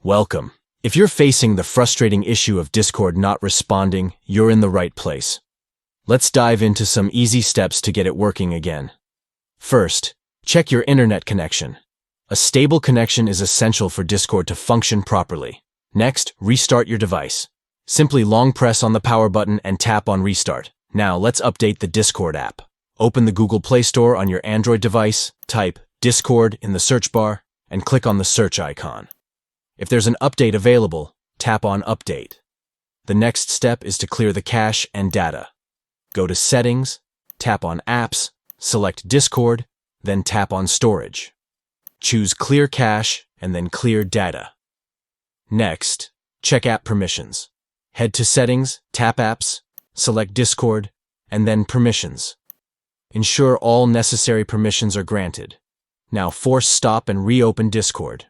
Welcome. If you're facing the frustrating issue of Discord not responding, you're in the right place. Let's dive into some easy steps to get it working again. First, check your internet connection. A stable connection is essential for Discord to function properly. Next, restart your device. Simply long press on the power button and tap on Restart. Now let's update the Discord app. Open the Google Play Store on your Android device, type Discord in the search bar, and click on the search icon. If there's an update available, tap on Update. The next step is to clear the cache and data. Go to Settings, tap on Apps, select Discord, then tap on Storage. Choose Clear Cache and then Clear Data. Next, check App Permissions. Head to Settings, tap Apps, select Discord, and then Permissions. Ensure all necessary permissions are granted. Now force stop and reopen Discord.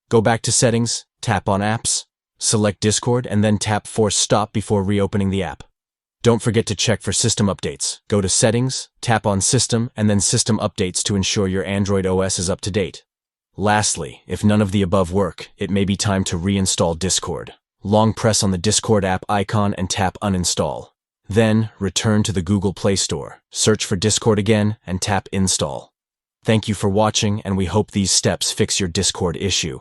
Go back to Settings, tap on Apps, select Discord, and then tap Force Stop before reopening the app. Don't forget to check for system updates. Go to Settings, tap on System, and then System Updates to ensure your Android OS is up to date. Lastly, if none of the above work, it may be time to reinstall Discord. Long press on the Discord app icon and tap Uninstall. Then, return to the Google Play Store, search for Discord again, and tap Install. Thank you for watching, and we hope these steps fix your Discord issue.